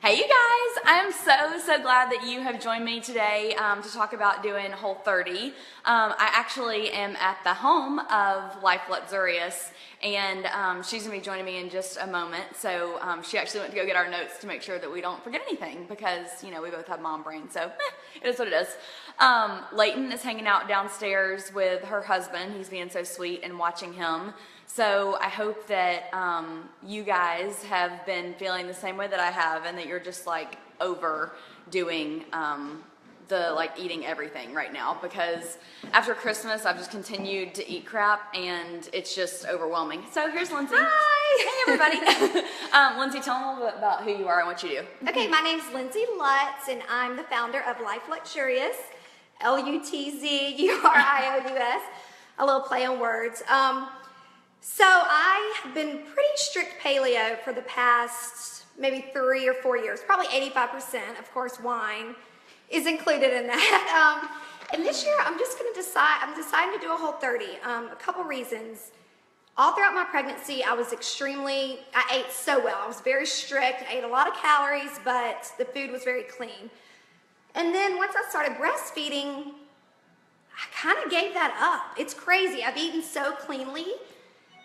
Hey you guys, I'm so glad that you have joined me today to talk about doing Whole30. I actually am at the home of Life Lutzurious, and she's going to be joining me in just a moment. So she actually went to go get our notes to make sure that we don't forget anything because, you know, we both have mom brain, so it is what it is. Layton is hanging out downstairs with her husband. He's being so sweet and watching him. So I hope that you guys have been feeling the same way that I have, and that you're just like overdoing the like eating everything right now, because after Christmas I've just continued to eat crap and it's just overwhelming. So here's Lindsay. Hi! Hey everybody. Lindsay, tell them a little bit about who you are and what you do. Okay, my name's Lindsey Lutz and I'm the founder of Life Lutzurious, Lutzurious, a little play on words. So I have been pretty strict paleo for the past maybe 3 or 4 years, probably 85%. Of course, wine is included in that. And this year, I'm deciding to do a Whole30. A couple reasons. All throughout my pregnancy, I ate so well. I was very strict. I ate a lot of calories, but the food was very clean. And then once I started breastfeeding, I kind of gave that up. It's crazy. I've eaten so cleanly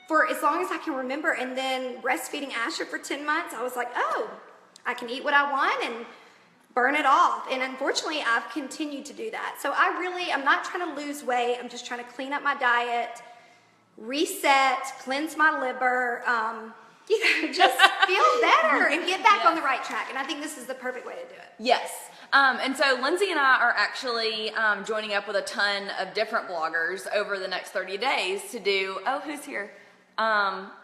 for as long as I can remember, and then breastfeeding Asher for 10 months, I was like, oh, I can eat what I want and burn it off. And unfortunately, I've continued to do that. So I'm not trying to lose weight. I'm just trying to clean up my diet, reset, cleanse my liver, just feel better and get back on the right track. And I think this is the perfect way to do it. Yes. And so Lindsay and I are actually joining up with a ton of different bloggers over the next 30 days to do, who's here?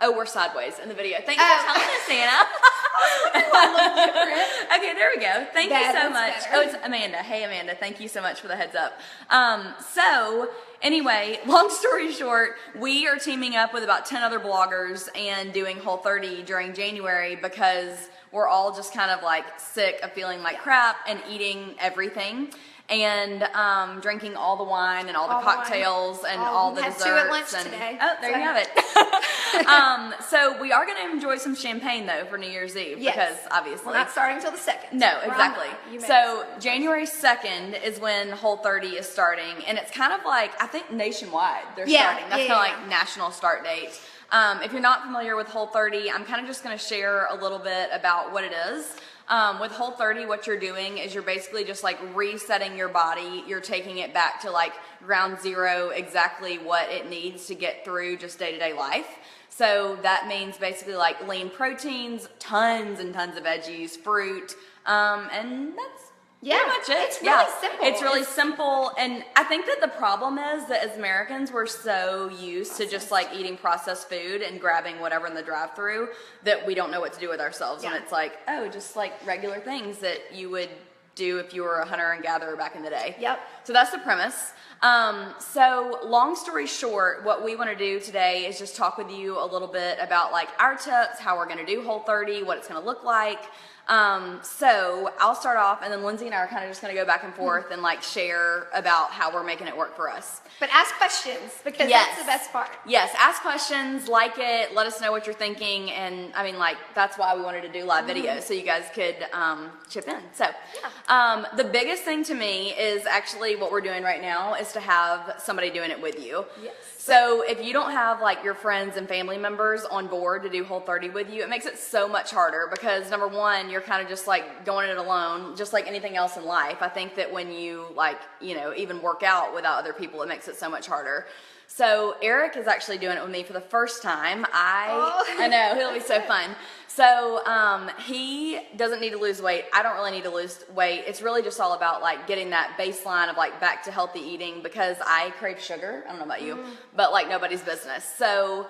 We're sideways in the video. Thank you for telling us, Anna. Okay, there we go. Thank you so much. Better. Oh, it's Amanda. Hey, Amanda. Thank you so much for the heads up. So anyway, long story short, we are teaming up with about 10 other bloggers and doing Whole30 during January because we're all just kind of like sick of feeling like crap and eating everything. And drinking all the wine and all the cocktails and all the desserts. Had 2 at lunch today. Oh, there you have it. So we are going to enjoy some champagne though for New Year's Eve, because obviously we're not starting until the 2nd. No, exactly. So January 2nd is when Whole30 is starting, and it's kind of like, I think nationwide they're starting. That's kind of like national start date. If you're not familiar with Whole30, I'm kind of just going to share a little bit about what it is. With Whole30, what you're doing is you're basically just like resetting your body. You're taking it back to like ground zero, exactly what it needs to get through just day-to-day life. So that means basically like lean proteins, tons and tons of veggies, fruit, and that's pretty much it. It's really simple. It's really simple, and I think that the problem is that as Americans, we're so used to just like eating processed food and grabbing whatever in the drive-thru that we don't know what to do with ourselves. And it's like, just like regular things that you would do if you were a hunter and gatherer back in the day. Yep. So that's the premise. So long story short, what we want to do today is just talk with you a little bit about like our tips, how we're going to do Whole30, what it's going to look like. So I'll start off, and then Lindsay and I are kind of just going to go back and forth and like share about how we're making it work for us. But ask questions, because that's the best part. Yes, ask questions, like it, let us know what you're thinking, and I mean, like, that's why we wanted to do live videos, so you guys could chip in. So the biggest thing to me is actually what we're doing right now is to have somebody doing it with you. Yes. So if you don't have like your friends and family members on board to do Whole30 with you, it makes it so much harder, because number one, you're kind of just like going it alone, just like anything else in life. I think that when you like, even work out without other people, it makes it so much harder. So Eric is actually doing it with me for the first time. I know, it'll be so fun. So he doesn't need to lose weight. I don't really need to lose weight. It's really just all about like getting that baseline of like back to healthy eating, because I crave sugar. I don't know about you, but like nobody's business. So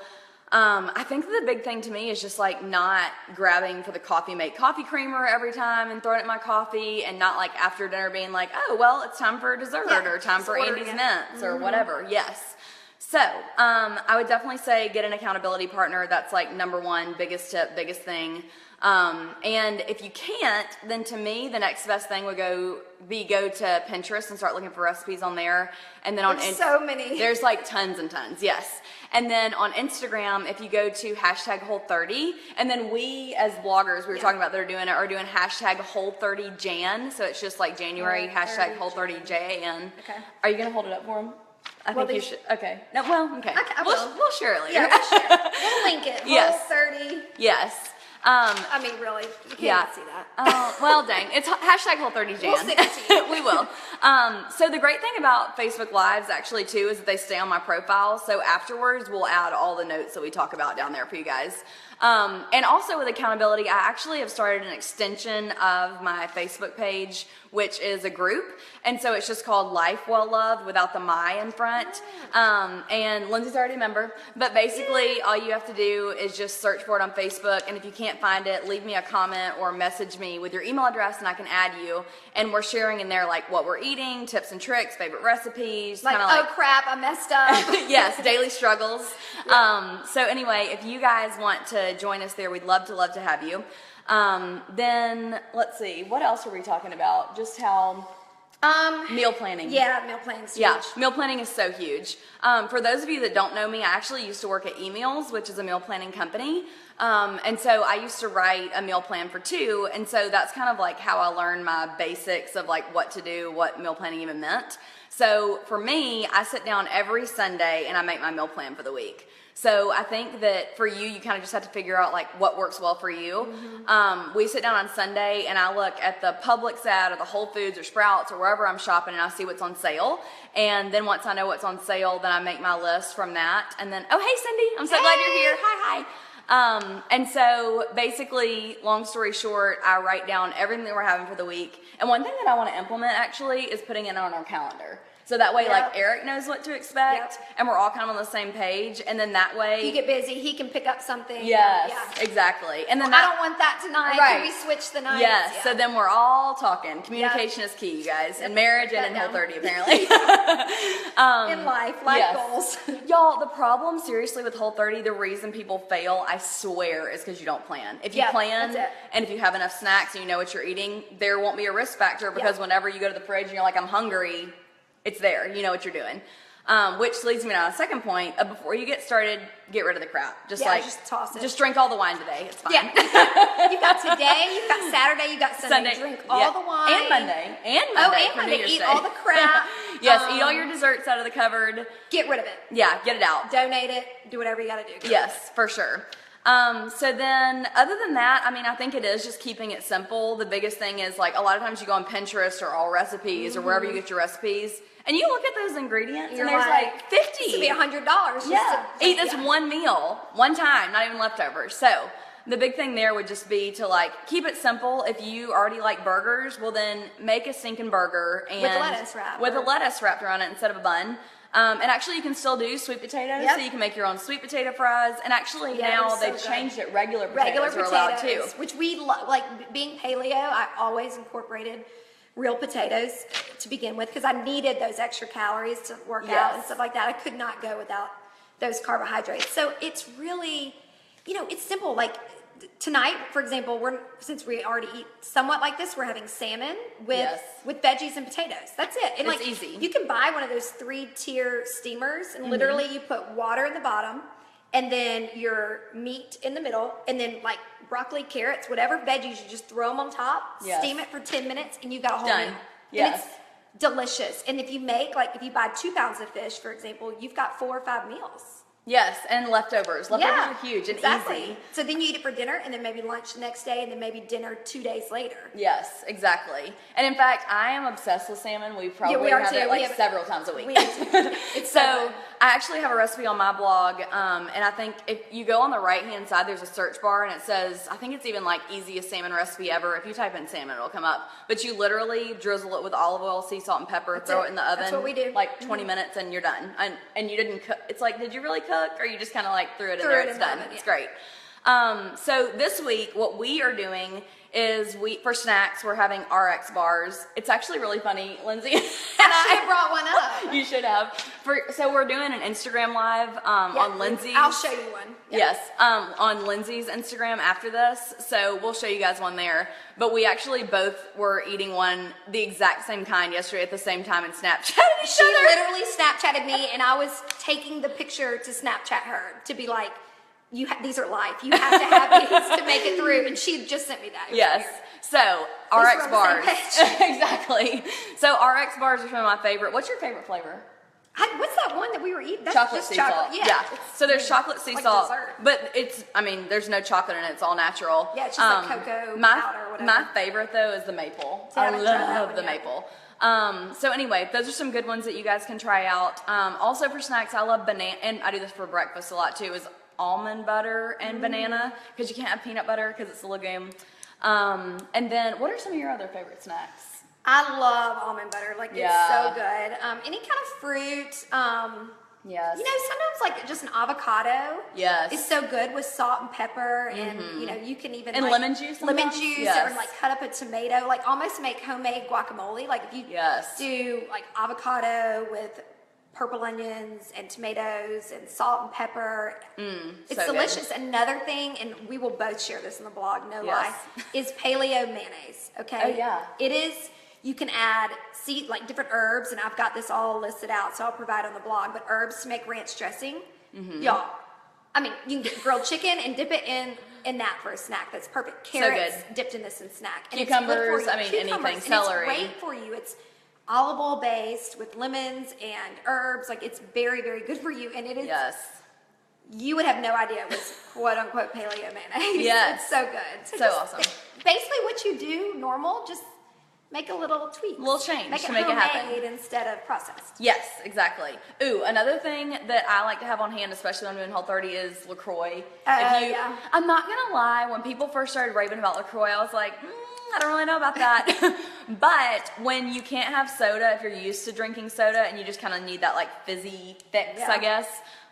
I think that the big thing to me is just like not grabbing for the coffee mate coffee creamer every time and throwing it in my coffee, and not like after dinner being like, oh, well, it's time for a dessert or time for Andy's mints or whatever. Yes. So I would definitely say get an accountability partner. That's like number one, biggest tip, biggest thing. And if you can't, then to me, the next best thing would go to Pinterest and start looking for recipes on there. And then There's so many. There's like tons and tons, yes. And then on Instagram, if you go to hashtag Whole30, and then we as bloggers, we were talking about that are doing hashtag Whole30Jan. So it's just like January, hashtag Whole30JAN. Okay. Are you going to hold it up for them? I Well, think you should. Okay. No, well, okay. I will. We'll share it later. Yeah, we'll share it. We'll link it. Yes. Whole30. Yes. I mean, really, you can't see that. Well, dang. It's hashtag Whole30Jan. We'll stick it to you. We will. So the great thing about Facebook Lives actually too is that they stay on my profile. So afterwards, we'll add all the notes that we talk about down there for you guys. And also with accountability, I actually have started an extension of my Facebook page, which is a group. And so it's just called Life Well Loved without the my in front. And Lindsay's already a member. But basically, all you have to do is just search for it on Facebook. And if you can't find it, leave me a comment or message me with your email address and I can add you. And we're sharing in there like what we're eating, tips and tricks, favorite recipes. Like, oh crap, I messed up. Yes, daily struggles. So anyway, if you guys want to join us there, we'd love to have you. Then let's see, what else were we talking about? Just how meal planning. Yeah, meal planning's huge. Yeah, meal planning is so huge. For those of you that don't know me, I actually used to work at eMeals, which is a meal planning company. And so I used to write a meal plan for two. And so that's kind of like how I learned my basics of like what to do, what meal planning even meant. So for me, I sit down every Sunday and I make my meal plan for the week. So I think that for you, you kind of just have to figure out like what works well for you. We sit down on Sunday and I look at the Publix ad or the Whole Foods or Sprouts or wherever I'm shopping and I see what's on sale. And then once I know what's on sale, then I make my list from that. And then, oh, hey, Cindy, I'm so glad you're here. Hi. And so basically, long story short, I write down everything that we're having for the week. And one thing that I want to implement actually is putting it on our calendar. So that way, like, Eric knows what to expect, and we're all kind of on the same page, and then that way... You get busy, he can pick up something. Yes, exactly. And then I don't want that tonight. Right. Can we switch the nights? Yes, so then we're all talking. Communication is key, you guys, in marriage and in Whole30, apparently. In life goals. Y'all, the problem, seriously, with Whole30, the reason people fail, I swear, is because you don't plan. If you plan, and if you have enough snacks and you know what you're eating, there won't be a risk factor, because whenever you go to the fridge and you're like, I'm hungry... It's there. You know what you're doing. Which leads me to a second point. Before you get started, get rid of the crap. Just toss it. Just drink all the wine today. It's fine. Yeah. You've got today, you've got Saturday, you've got Sunday. Drink all the wine. And Monday. And Monday. Eat all the crap. Yes, eat all your desserts out of the cupboard. Get rid of it. Yeah, get it out. Donate it. Do whatever you got to do. Yes, for sure. So then, other than that, I mean, I think it is just keeping it simple. The biggest thing is, like, a lot of times you go on Pinterest or All Recipes or wherever you get your recipes, and you look at those ingredients, and there's like 50. This would be $100. Yeah. Eat this one meal, one time, not even leftovers. So the big thing there would just be to, like, keep it simple. If you already like burgers, well, then make a stinking burger and with a lettuce wrap. With a lettuce wrapped around it instead of a bun. And actually, you can still do sweet potatoes, so you can make your own sweet potato fries. And actually, now they've changed it. Regular potatoes are allowed too. Which we like. Being paleo, I always incorporated real potatoes to begin with, because I needed those extra calories to work out and stuff like that. I could not go without those carbohydrates. So it's really, it's simple. Like tonight, for example, since we already eat somewhat like this, we're having salmon with veggies and potatoes. That's it. And it's easy. You can buy one of those 3-tier steamers, and literally you put water in the bottom, and then your meat in the middle, and then like broccoli, carrots, whatever veggies, you just throw them on top, steam it for 10 minutes, and you got a whole meal. Yes. And it's delicious. And if you you buy 2 pounds of fish, for example, you've got 4 or 5 meals. Yes, and leftovers. Leftovers are huge and easy. So then you eat it for dinner, and then maybe lunch the next day, and then maybe dinner 2 days later. Yes, exactly. And in fact, I am obsessed with salmon. We probably have it like several times a week. It's so I actually have a recipe on my blog, and I think if you go on the right-hand side, there's a search bar, and it says, I think it's even like easiest salmon recipe ever. If you type in salmon, it'll come up. But you literally drizzle it with olive oil, sea salt, and pepper, throw it in the oven. That's what we do. Like 20 minutes, and you're done. And you didn't cook. It's like, did you really cook, or you just kind of like threw it in there? It's done. It's great. So this week, what we are doing is for snacks, we're having RX bars. It's actually really funny, Lindsay. And I should have brought one up. You should have. So we're doing an Instagram live on Lindsay's. I'll show you one. Yeah. Yes, on Lindsay's Instagram after this. So we'll show you guys one there. But we actually both were eating one, the exact same kind yesterday at the same time and Snapchatted each She other. literally Snapchatted me, and I was taking the picture to Snapchat her to be like, these are life. You have to have these to make it through. And she just sent me that. Yes. So RX bars. Exactly. So RX bars are some of my favorite. What's your favorite flavor? What's that one that we were eating? That's Chocolate just sea chocolate. salt. Yeah. So there's chocolate sea like salt, dessert. but there's no chocolate in it. It's all natural. Yeah, it's just like cocoa powder or whatever. My favorite though is the maple. See, I I haven't tried that love one the yet. maple. So anyway, those are some good ones that you guys can try out. Also for snacks, I love banana, and I do this for breakfast a lot too, is almond butter and banana, because you can't have peanut butter because it's a legume. And then what are some of your other favorite snacks? I love almond butter. Like, it's so good. Any kind of fruit. Yes. You know, sometimes like just an avocado. Yes. Is so good with salt and pepper, and you know, you can even And like, lemon juice lemon sometimes? juice, Yes. or like cut up a tomato, like almost make homemade guacamole. Like if you Yes. do like avocado with purple onions and tomatoes and salt and pepper. It's so good. delicious. Another thing, and we will both share this in the blog, no lie, is paleo mayonnaise. Okay. Oh, yeah. It is. You can add like different herbs, and I've got this all listed out, so I'll provide on the blog. But herbs to make ranch dressing, y'all. I mean, you can get grilled chicken and dip it in that for a snack. That's perfect. Carrots dipped in this and snack. And Cucumbers, it's good for you. anything, And celery. It's great for you. It's olive oil based with lemons and herbs. Like, it's very, very good for you. And it is. Yes. You would have no idea it was quote unquote paleo mayonnaise. Yes. It's so good. So awesome. Basically, what you do normal, just make a little tweak. Little change Make to it make it homemade happen. instead of processed. Yes, exactly. Ooh, another thing that I like to have on hand, especially when I'm doing Whole30, is LaCroix. Yeah. I'm not gonna lie, when people first started raving about LaCroix, I was like, I don't really know about that. But when you can't have soda, if you're used to drinking soda and you just kind of need that like fizzy fix, I guess.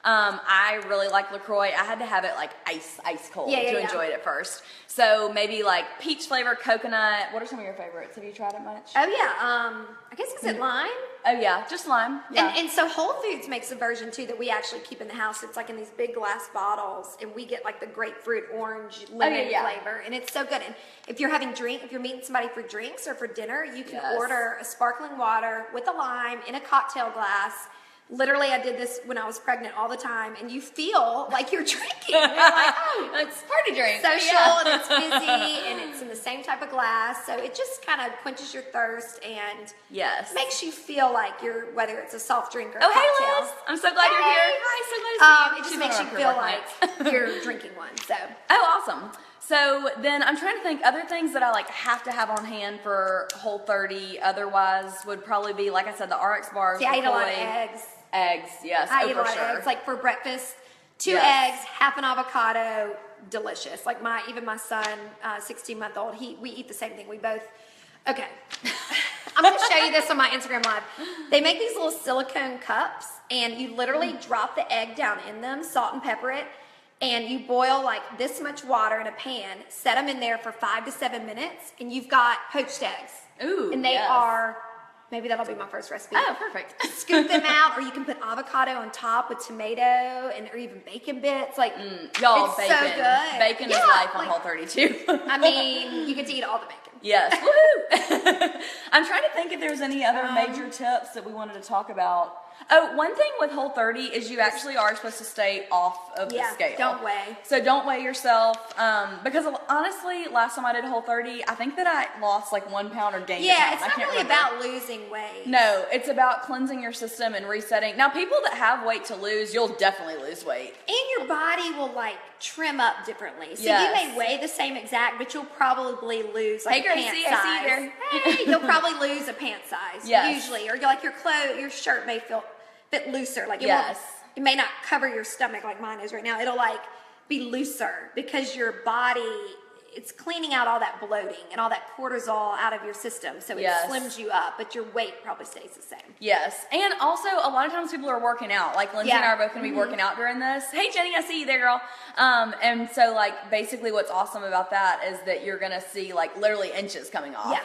I really like LaCroix. I had to have it like ice cold to enjoy it at first. So maybe like peach flavor, coconut. What are some of your favorites? Have you tried it much? Oh yeah, I guess is it lime? Oh yeah, just lime. Yeah. And so Whole Foods makes a version too that we actually keep in the house. It's like in these big glass bottles, and we get like the grapefruit, orange, lemon flavor, and it's so good. And if you're meeting somebody for drinks or for dinner, you can order a sparkling water with a lime in a cocktail glass. Literally, I did this when I was pregnant all the time, and you feel like you're drinking. You're like, oh, it's party drink. Social, and it's fizzy, and it's in the same type of glass, so it just kind of quenches your thirst and makes you feel like whether it's a soft drink or a cocktail. Hey Liz, I'm so glad you're here. Hi, so glad to see you. It just makes you feel like you're drinking one. So. Oh, awesome. So then I'm trying to think other things that I like have to have on hand for Whole30. Otherwise, would probably be, like I said, the RX bars. See, I eat a lot of eggs. Eggs, yes. I eat a lot of eggs. Like for breakfast, 2 eggs, half an avocado, delicious. Like even my son, 16-month-old, we eat the same thing. We both. Okay, I'm gonna show you this on my Instagram live. They make these little silicone cups, and you literally drop the egg down in them, salt and pepper it, and you boil like this much water in a pan. Set them in there for 5 to 7 minutes, and you've got poached eggs. Ooh, and they are. Maybe that'll be my first recipe. Oh, perfect. Scoop them out, or you can put avocado on top with tomato or even bacon bits. Like, y'all, it's bacon. So good. Bacon is life on Whole30 too. I mean, you get to eat all the bacon. Yes. Woohoo! I'm trying to think if there's any other major tips that we wanted to talk about. Oh, one thing with Whole30 is you actually are supposed to stay off of the scale. Don't weigh. So don't weigh yourself. Because honestly, last time I did Whole30, I think that I lost like 1 pound or gained a pound. Yeah, it's not really about losing weight. No, it's about cleansing your system and resetting. Now, people that have weight to lose, you'll definitely lose weight. And your body will like trim up differently. So you may weigh the same exact, but you'll probably lose like a pant size. I see you there. Hey, you'll probably lose a pant size usually, or like your shirt may feel a bit looser. Like it may not cover your stomach like mine is right now. It'll like be looser because your body it's cleaning out all that bloating and all that cortisol out of your system. So it slims you up, but your weight probably stays the same. Yes. And also, a lot of times people are working out. Like, Lindsay and I are both going to be working out during this. Hey, Jenny, I see you there, girl. And so, like, basically what's awesome about that is that you're going to see, like, literally inches coming off.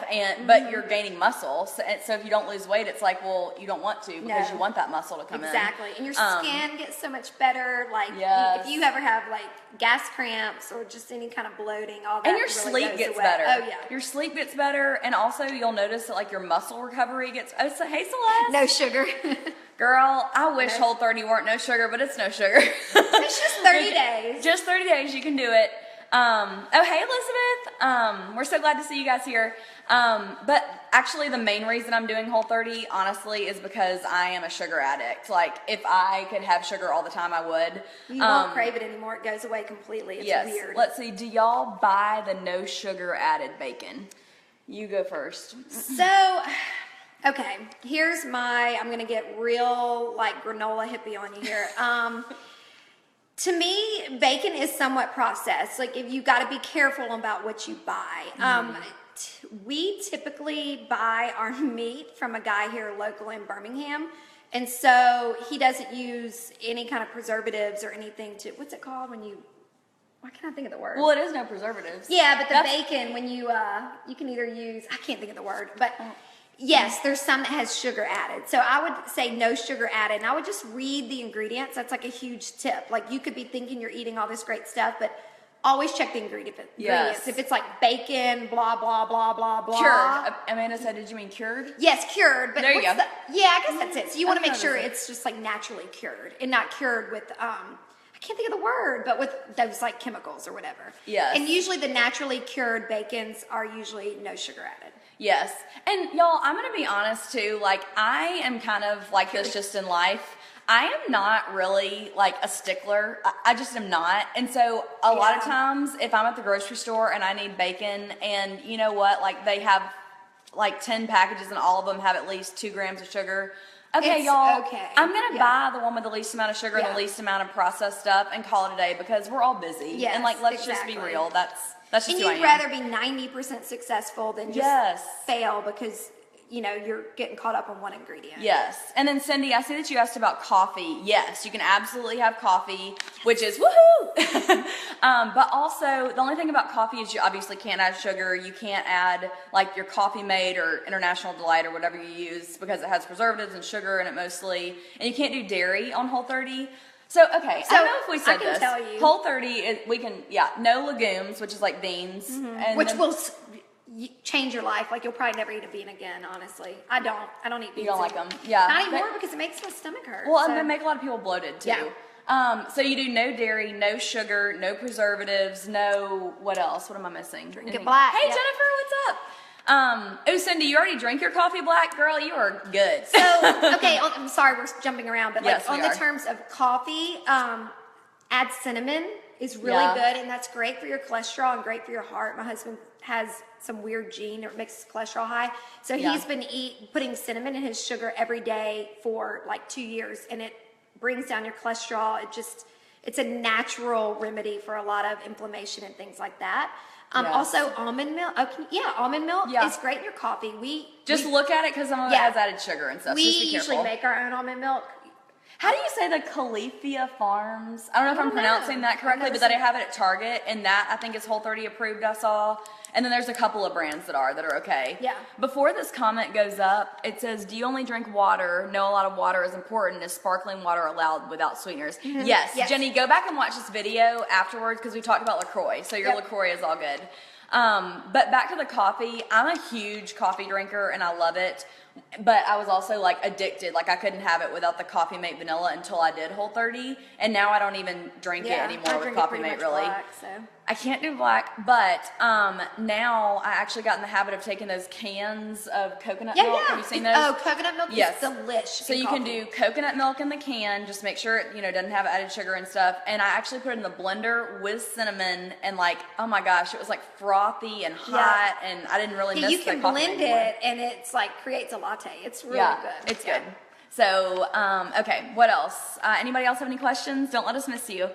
But you're gaining muscle. So if you don't lose weight, it's like, well, you don't want to because you want that muscle to come in. Exactly. And your skin gets so much better. Like, if you ever have, like, gas cramps or just any kind of bloating, all that and your really sleep goes gets away. better. Oh, yeah. Your sleep gets better, and also you'll notice that, like, your muscle recovery gets. Oh, so hey, Celeste. No sugar. Girl, I wish Whole30 weren't no sugar, but it's no sugar. It's just 30 days. Just 30 days, you can do it. Oh, hey, Elizabeth. We're so glad to see you guys here. But actually, the main reason I'm doing Whole30, honestly, is because I am a sugar addict. Like, if I could have sugar all the time, I would. You won't crave it anymore. It goes away completely. It's weird. Let's see. Do y'all buy the no sugar added bacon? You go first. So, okay, here's I'm going to get real, like, granola hippie on you here. To me, bacon is somewhat processed. Like, if you got to be careful about what you buy. We typically buy our meat from a guy here local in Birmingham. And so he doesn't use any kind of preservatives or anything what's it called when why can't I think of the word? Well, it is no preservatives. Yeah, but the bacon, when you can either use, I can't think of the word, but yes, there's some that has sugar added. So I would say no sugar added, and I would just read the ingredients. That's like a huge tip. Like, you could be thinking you're eating all this great stuff, but always check the ingredients. Yes. If it's like bacon, blah, blah, blah, blah, blah. Cured. Amanda said, did you mean cured? Yes, cured. But there you go. Yeah, I guess that's it. So you want to make sure it's just like naturally cured and not cured with, I can't think of the word, but with those like chemicals or whatever. Yes. And usually the naturally cured bacons are usually no sugar added. Yes. And y'all, I'm going to be honest too. Like, I am kind of like this just in life. I am not really like a stickler. I just am not. And so a lot of times if I'm at the grocery store and I need bacon, and you know what, like, they have like 10 packages and all of them have at least 2 grams of sugar. Okay, y'all, I'm going to buy the one with the least amount of sugar and the least amount of processed stuff and call it a day, because we're all busy. Yes, and like, let's just be real. That's just and who I am. you'd rather be 90% successful than just fail because, you know, you're getting caught up on one ingredient. Yes. And then Cindy, I see that you asked about coffee. Yes, you can absolutely have coffee, which is woohoo. But also, the only thing about coffee is you obviously can't add sugar. You can't add like your Coffee Mate or International Delight or whatever you use, because it has preservatives and sugar in it mostly. And you can't do dairy on Whole30. So, okay, I don't know if we said this. I can tell you. Whole30, no legumes, which is like beans. And which will change your life. Like, you'll probably never eat a bean again, honestly. I don't eat beans. You don't like them? Yeah. Not anymore, because it makes my stomach hurt. Well, and they make a lot of people bloated too. Yeah. So you do no dairy, no sugar, no preservatives, no, what else? What am I missing? Drink it black. Hey, Jennifer, what's up? Oh, Cindy, you already drink your coffee black? Girl, you are good. So, okay, I'm sorry, we're jumping around, but like, Yes, on the terms of coffee, add cinnamon is really good, and that's great for your cholesterol and great for your heart. My husband has some weird gene that makes his cholesterol high, so he's been putting cinnamon in his sugar every day for like 2 years, and it brings down your cholesterol. It's a natural remedy for a lot of inflammation and things like that. Also, almond milk. Almond milk is great in your coffee. Just look at it, because some of it has added sugar and stuff. We just be careful. usually make our own almond milk. How do you say the Califia Farms? I don't know if I'm pronouncing that correctly, but that I have it at Target, and that I think is Whole30 approved, I saw. And then there's a couple of brands that are okay. Yeah. Before this comment goes up, it says, do you only drink water? No, a lot of water is important. Is sparkling water allowed without sweeteners? Yes. Jenny, go back and watch this video afterwards, because we talked about LaCroix. So your LaCroix is all good. But back to the coffee, I'm a huge coffee drinker and I love it. But I was also like addicted. Like, I couldn't have it without the Coffee Mate vanilla until I did Whole30. And now I don't even drink it anymore with Coffee Mate, really. Black, so. I can't do black, but now I actually got in the habit of taking those cans of coconut milk. Have you seen those? Oh, coconut milk is delicious. So you can do coconut milk in the can, just make sure it doesn't have added sugar and stuff. And I actually put it in the blender with cinnamon, and like, oh my gosh, it was like frothy and hot, and I didn't really miss the coffee. You can blend it, and it's like creates a latte. It's really good. It's good. So, okay, what else? Anybody else have any questions? Don't let us miss you.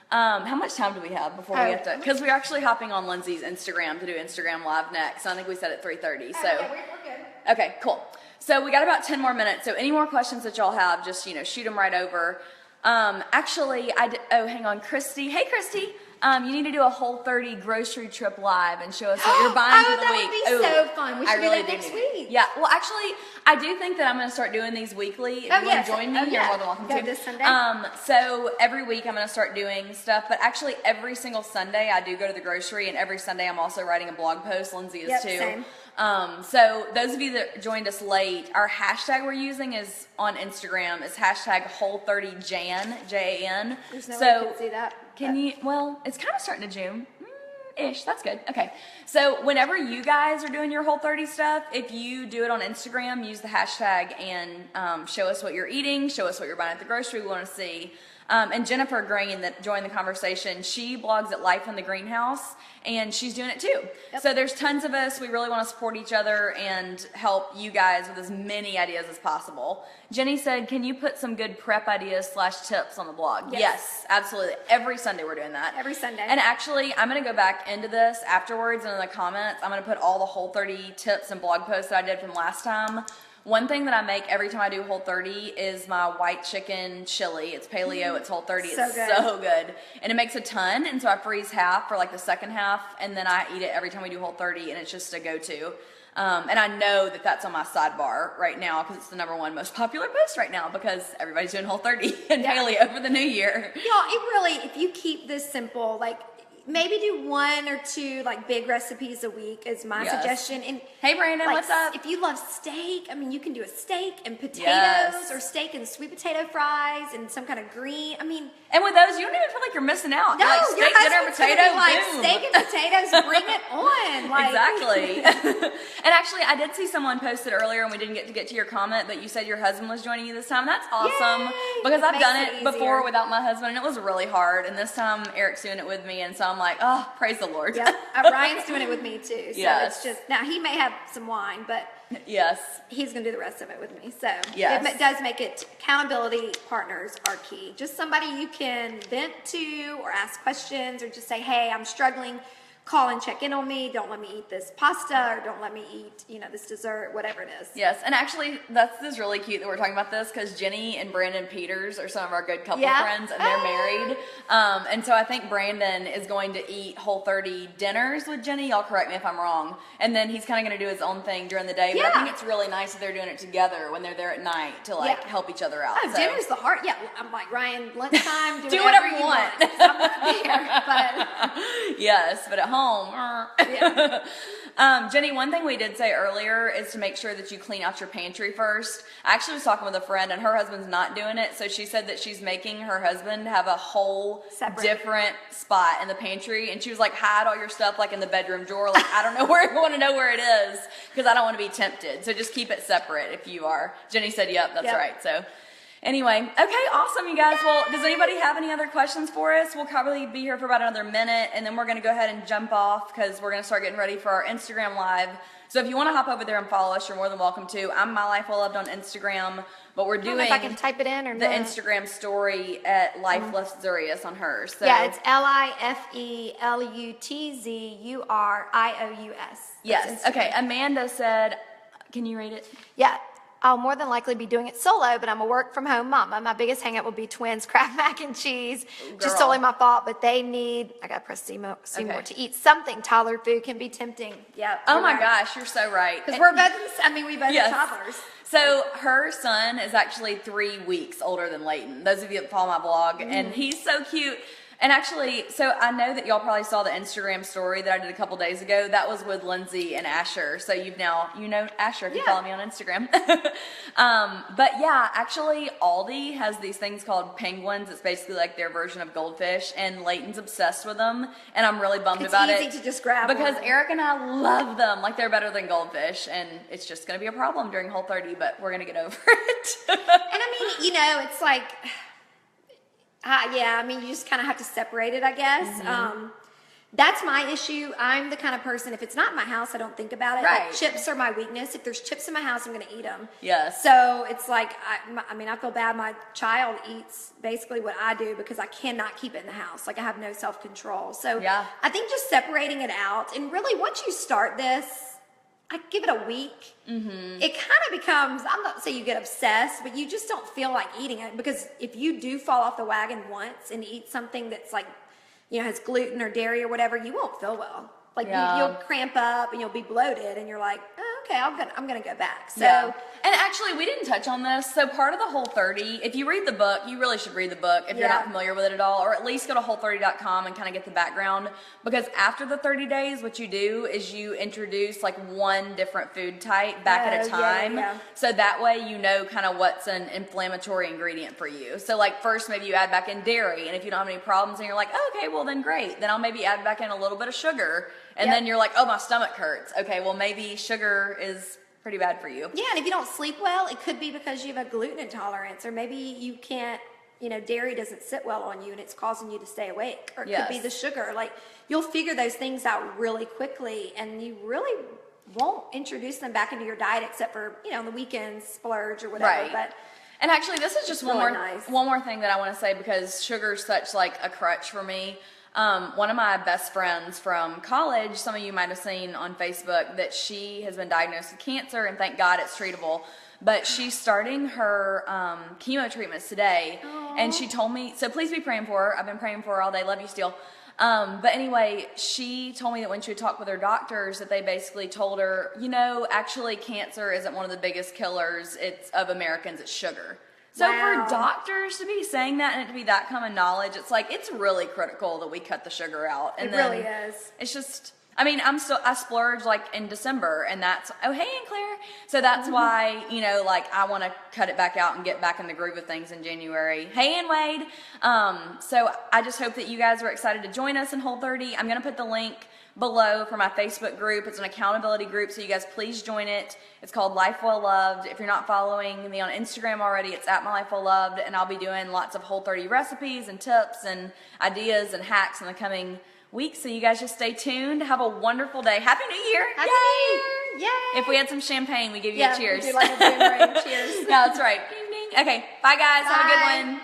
How much time do we have before we have to? Because we're actually hopping on Lindsey's Instagram to do Instagram Live next. So I think we said at 3:30. So Okay, we're good. okay, cool. So we got about 10 more minutes. So any more questions that y'all have, just shoot them right over. Actually, hang on, Christy. Hey, Christy. You need to do a Whole30 grocery trip live and show us what you're buying for the week. That would be so fun. We should do that next week. Yeah. Well, actually, I do think that I'm going to start doing these weekly. If you want to join me, you're more than welcome to. This Sunday. So every week I'm going to start doing stuff, but actually every single Sunday I do go to the grocery, and every Sunday I'm also writing a blog post. Lindsey is too. Same. So those of you that joined us late, our hashtag we're using is on Instagram. It's hashtag Whole30Jan, Jan. There's no way you can see that. Can you? Well, it's kind of starting to June. Ish. That's good. Okay. So whenever you guys are doing your Whole30 stuff, if you do it on Instagram, use the hashtag and show us what you're eating, show us what you're buying at the grocery. We want to see. And Jennifer Green that joined the conversation, she blogs at Life in the Greenhouse, and she's doing it too. Yep. So there's tons of us. We really want to support each other and help you guys with as many ideas as possible. Jenny said, can you put some good prep ideas / tips on the blog? Yes, absolutely. Every Sunday we're doing that. Every Sunday. And actually, I'm going to go back into this afterwards, and in the comments, I'm going to put all the Whole30 tips and blog posts that I did from last time. One thing that I make every time I do Whole30 is my white chicken chili. It's paleo, it's Whole30. It's so good. And it makes a ton, and so I freeze half for like the second half, and then I eat it every time we do Whole30, and it's just a go-to. And I know that that's on my sidebar right now because it's the #1 most popular post right now because everybody's doing Whole30 and paleo for the new year. Y'all, it really, if you keep this simple, like, maybe do 1 or 2 like big recipes a week is my suggestion. And hey Brandon, like, what's up? If you love steak, I mean, you can do a steak and potatoes or steak and sweet potato fries and some kind of green. I mean, and with those, you don't even feel like you're missing out. No, like your steak, dinner, husband's potato, gonna be like boom. steak and potatoes. Bring it on. Like. Exactly. And actually, I did see someone posted earlier, and we didn't get to your comment, but you said your husband was joining you this time. That's awesome. Yay! Because I've done it Makes it before easier. without my husband, and it was really hard. And this time, Eric's doing it with me, and so I'm like, oh, praise the Lord. Yep. Ryan's doing it with me too. So it's just, now he may have some wine, but yes, he's going to do the rest of it with me. So yes. It does make it, accountability partners are key. Just somebody you can vent to or ask questions or just say, hey, I'm struggling. Call and check in on me. Don't let me eat this pasta or don't let me eat, this dessert, whatever it is. Yes, and actually, this really cute that we're talking about this because Jenny and Brandon Peters are some of our good couple friends, and they're married. And so I think Brandon is going to eat Whole30 dinners with Jenny. Y'all correct me if I'm wrong. And then he's kind of going to do his own thing during the day. But I think it's really nice that they're doing it together when they're there at night to help each other out. Oh, dinner's the heart. Yeah, I'm like, Ryan, lunchtime, do whatever you want. I'm not there, but yes, but at home. Jenny, one thing we did say earlier is to make sure that you clean out your pantry first. I actually was talking with a friend, and her husband's not doing it, so she said that she's making her husband have a whole different spot in the pantry, and she was like, hide all your stuff like in the bedroom drawer. Like, I don't know where, I want to know where it is because I don't want to be tempted. So just keep it separate if you are. Jenny said, yep, that's right. So anyway, okay, awesome, you guys. Well, does anybody have any other questions for us? We'll probably be here for about another minute, and then we're going to go ahead and jump off because we're going to start getting ready for our Instagram Live. So if you want to hop over there and follow us, you're more than welcome to. I'm My Life Well Loved on Instagram, but we're doing if I can type it in or the Instagram story at Life Lutzurious on hers. So yeah, it's LifeLutzurious. Yes. Okay. Amanda said, can you read it? Yeah. I'll more than likely be doing it solo, but I'm a work-from-home mama. My biggest hang-up will be twins, Kraft mac and cheese. Just totally my fault, but they need, I gotta press see more to eat something. Toddler food can be tempting. Yeah. Oh my gosh, you're so right. Because we're both, we both have toddlers. So her son is actually 3 weeks older than Layton. Those of you that follow my blog, and he's so cute. And actually, so I know that y'all probably saw the Instagram story that I did a couple days ago. That was with Lindsey and Asher. So you know Asher if you follow me on Instagram. But yeah, actually Aldi has these things called penguins. It's basically like their version of goldfish, and Layton's obsessed with them. And I'm really bummed about it. It's easy to just grab because one. Eric and I love them. Like, they're better than goldfish, and it's just going to be a problem during Whole30, but we're going to get over it. And it's like, you just kind of have to separate it, I guess. That's my issue. I'm the kind of person, if it's not in my house, I don't think about it. Right. Like, chips are my weakness. If there's chips in my house, I'm going to eat them. Yes. So it's like, I feel bad. My child eats basically what I do because I cannot keep it in the house. Like, I have no self-control. So Yeah. I think just separating it out, and really once you start this, I give it a week. Mm-hmm. It kind of becomes, I'm not saying you get obsessed, but you just don't feel like eating it, because if you do fall off the wagon once and eat something that's like, has gluten or dairy or whatever, you won't feel well. Like you'll cramp up and you'll be bloated, and you're like, oh, okay, I'm gonna go back. So, and actually, we didn't touch on this. So part of the Whole30, if you read the book, you really should read the book if you're not familiar with it at all, or at least go to Whole30.com and kind of get the background. Because after the 30 days, what you do is you introduce like one different food type back at a time. So that way you know kind of what's an inflammatory ingredient for you. So like first maybe you add back in dairy, and if you don't have any problems and you're like, oh, okay, well then great. Then I'll maybe add back in a little bit of sugar. And then you're like, oh, my stomach hurts. Okay, well, maybe sugar is pretty bad for you. Yeah, and if you don't sleep well, it could be because you have a gluten intolerance, or maybe you can't, dairy doesn't sit well on you and it's causing you to stay awake. Or it could be the sugar. Like, you'll figure those things out really quickly, and you really won't introduce them back into your diet except for, on the weekends, splurge or whatever. Right. But and actually, this is just really one more thing that I want to say, because sugar is such like a crutch for me. One of my best friends from college, some of you might have seen on Facebook, that she has been diagnosed with cancer, and thank God it's treatable. But she's starting her chemo treatments today. Aww. And she told me, so please be praying for her. I've been praying for her all day. Love you still. But anyway, she told me that when she would talk with her doctors, that they basically told her, actually cancer isn't one of the biggest killers of Americans, it's sugar. So for doctors to be saying that and it to be that common knowledge, it's like, it's really critical that we cut the sugar out. And it really is. It's just, I splurge like in December, and that's, oh, hey, Aunt Claire. So that's why, I want to cut it back out and get back in the groove of things in January. Hey, Ann Wade. So I just hope that you guys are excited to join us in Whole30. I'm going to put the link below for my Facebook group. It's an accountability group, so you guys please join it. It's called Life Well Loved. If you're not following me on Instagram already, it's at My Life Well Loved, and I'll be doing lots of Whole30 recipes and tips and ideas and hacks in the coming weeks. So you guys just stay tuned. Have a wonderful day. Happy New Year! Happy New Year! Yay! If we had some champagne, we give you a cheers. We do like a boomerang cheers. No, that's right. Ding, ding. Okay, bye guys. Bye. Have a good one.